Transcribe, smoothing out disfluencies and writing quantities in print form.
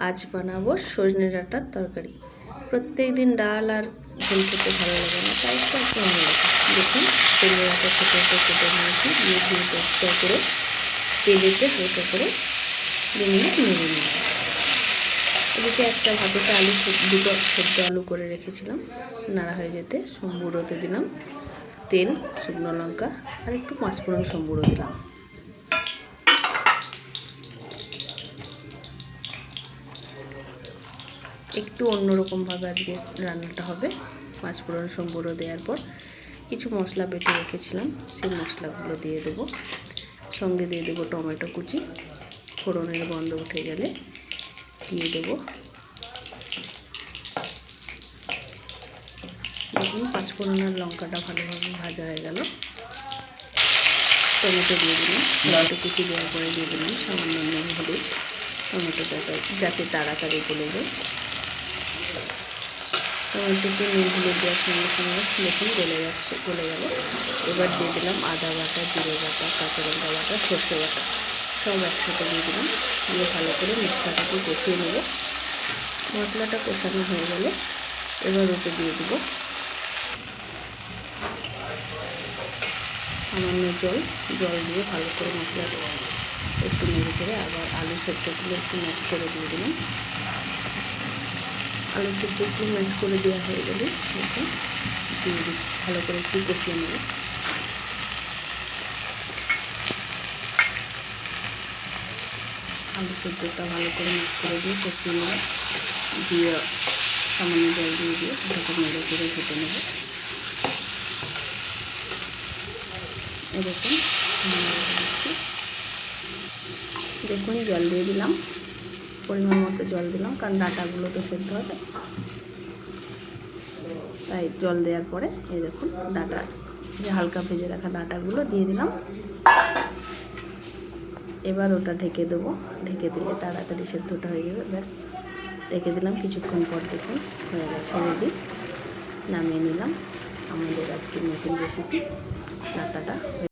আজ বানাবো সজনে ডাঁটার তরকারি। প্রত্যেক দিন ডাল আর ঝোল খেতে ভালো লাগে না, তাই একটু অন্যরকম। দেখুন সজনে ডাঁটা ছোটো ছোটো কেটে নিয়েছি, দিয়ে দিয়ে দশটা করে তেলেতে হালকা করে ভেঙে নেড়ে নিয়েছি। এদিকে একটা ভাতেতে আলু দুটো সেদ্ধ আলু করে রেখেছিলাম, নাড়া হয়ে যেতে সম্বুরোতে দিলাম তেল, শুকনো লঙ্কা আর একটু পাঁচফোড়ন সম্বুরো দিলাম। একটু অন্যরকমভাবে আজকে রান্নাটা হবে। পাঁচফোড়ন সম্বুরো দেওয়ার পর কিছু মশলা বেটে রেখেছিলাম, সেই মশলাগুলো দিয়ে দেবো। সঙ্গে দিয়ে দেবো টমেটো কুচি। ফোড়নের গন্ধ উঠে গেলে দিয়ে দেবো, দেখুন পাঁচফোড়ন আর লঙ্কাটা ভালোভাবে ভাজা হয়ে গেল। টমেটো দিয়ে দিলাম, টমেটো কুচি দেওয়ার পরে দিয়ে দিলাম সামান্য নুন, হলুদ। টমেটোটা যাতে তাড়াতাড়ি গলে যায়। টমেটোতে নুন হলুদ দেওয়ার সঙ্গে সঙ্গে দেখুন গলে গেল। এবার দিয়ে দিলাম আদা বাটা, জিরে বাটা, কাঁচা লঙ্কা বাটা, সর্ষে বাটা সব একসাথে দিয়ে দিলাম। দিয়ে ভালো করে মশলাটাকে কষিয়ে নেব। মশলাটা কষানো হয়ে গেলে এবার ওতে দিয়ে দেবো সামান্য জল দিয়ে ভালো করে মশলাটা একটু নেড়ে করে আবার আলু সেদ্ধগুলো একটু ম্যাশ করে দিয়ে দিলাম। আলু সেদ্ধ একটু ম্যাশ করে দেওয়া হয়ে গেলে দেখুন দিয়ে ভালো করে একটু কষিয়ে নেব। আলু সেদ্ধটা ভালো করে ম্যাশ করে দিয়ে কষিয়ে নেব, দিয়ে সামান্য জল দিয়ে ভালো নেড়ে করে ভেজে নেব। এরকম দেখুন জল দিয়ে দিলাম, পরিমাণ মতো জল দিলাম, কারণ ডাঁটাগুলো তো সেদ্ধ হবে, তাই জল দেওয়ার পরে এই দেখুন ডাঁটা যে হালকা ভেজে রাখা ডাঁটাগুলো দিয়ে দিলাম। এবার ওটা ঢেকে দেবো, ঢেকে দিলে তাড়াতাড়ি সেদ্ধটা হয়ে যাবে। ব্যাস রেখে দিলাম, কিছুক্ষণ পর দেখুন হয়ে গেছে রেডি। নামিয়ে নিলাম। আমাদের আজকের নতুন রেসিপি ডাঁটাটা।